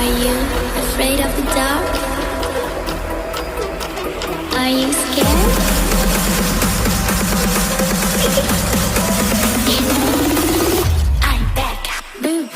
Are you afraid of the dark? Are you scared? I'm back. Boom.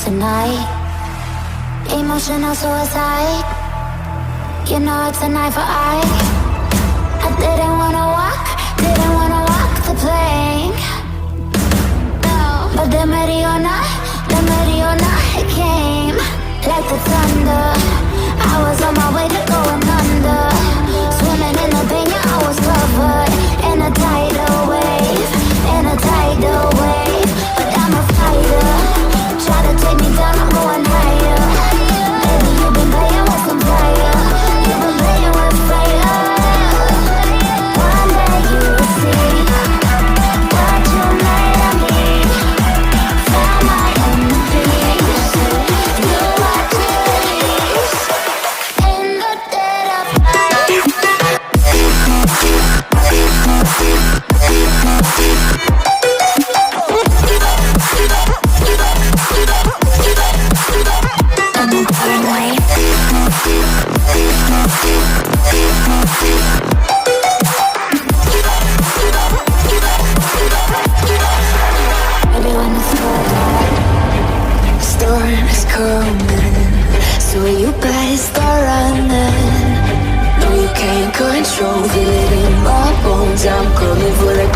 Tonight, emotional suicide. You know it's an eye for eye. I didn't wanna walk the plank. No, but the Mariona, it came like the thunder. I was on my way to going under, swimming in the pain. Yeah, I was covered in a tidal wave, But I'm a fighter. Try to take me down, I'm going higher. Baby, you've been playing with some fire. You've been playing with fire. One day you will see what you made of me. Found my enemies. You are release in the dead of night. Storm is coming, so you better start running. No, you can't control, feel it in my bones. I'm coming for the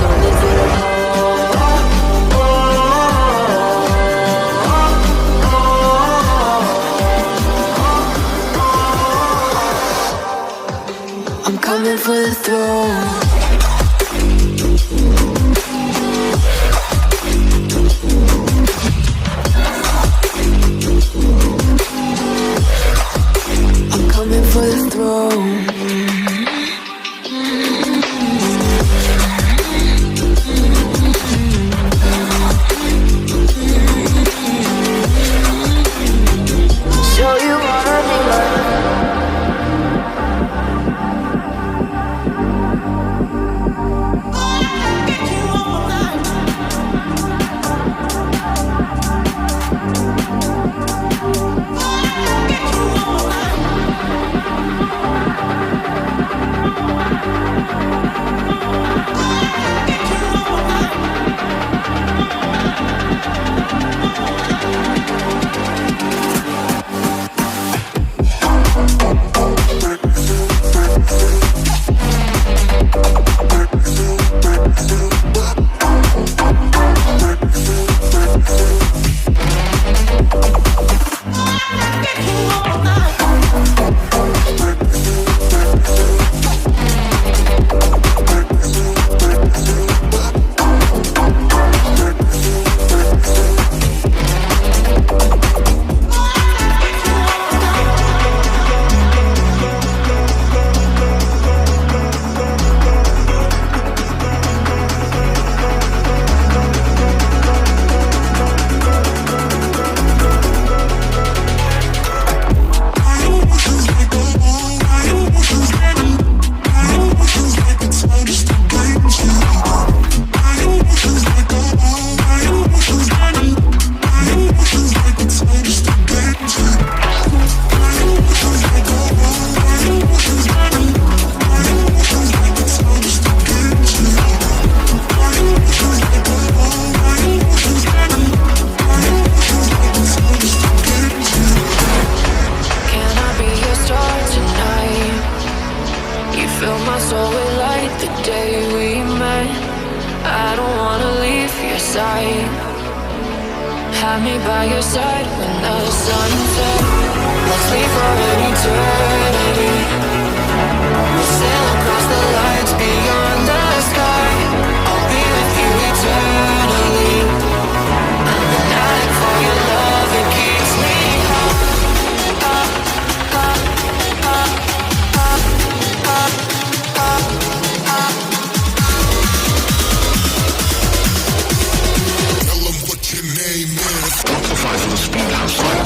I'm coming for the throne. For the throne. Show you wanna be side. Have me by your side when the sun sets. Let's leave for an eternity. We'll sail across the lights beyond the sky. I'll be with you eternally. I'm the night for your love, it keeps me up, up, up, up, up, up, up, up. Tell them what your name is. Amplify for the speed house light.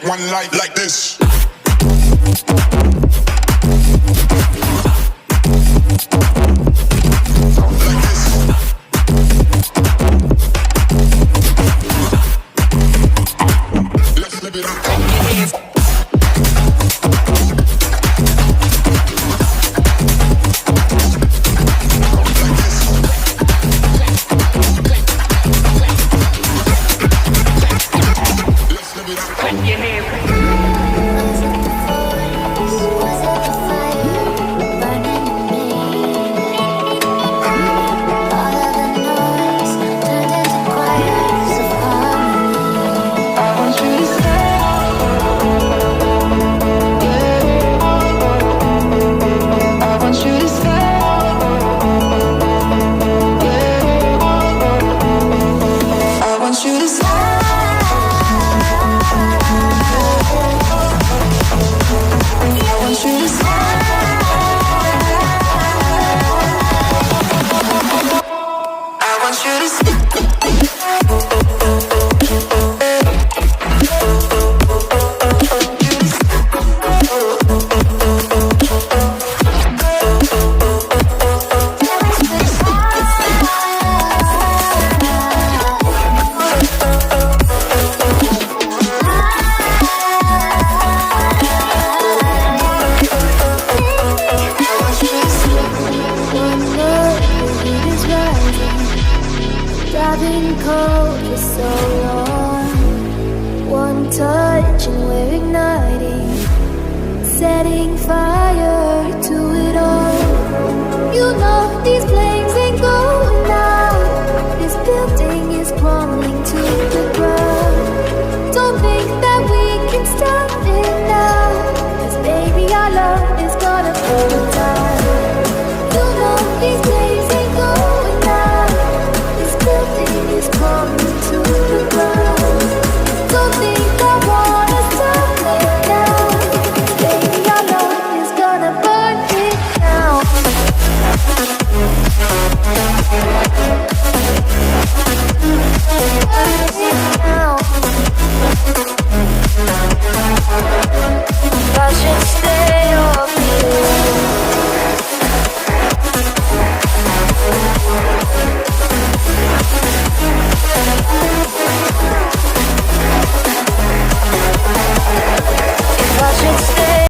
One light like this.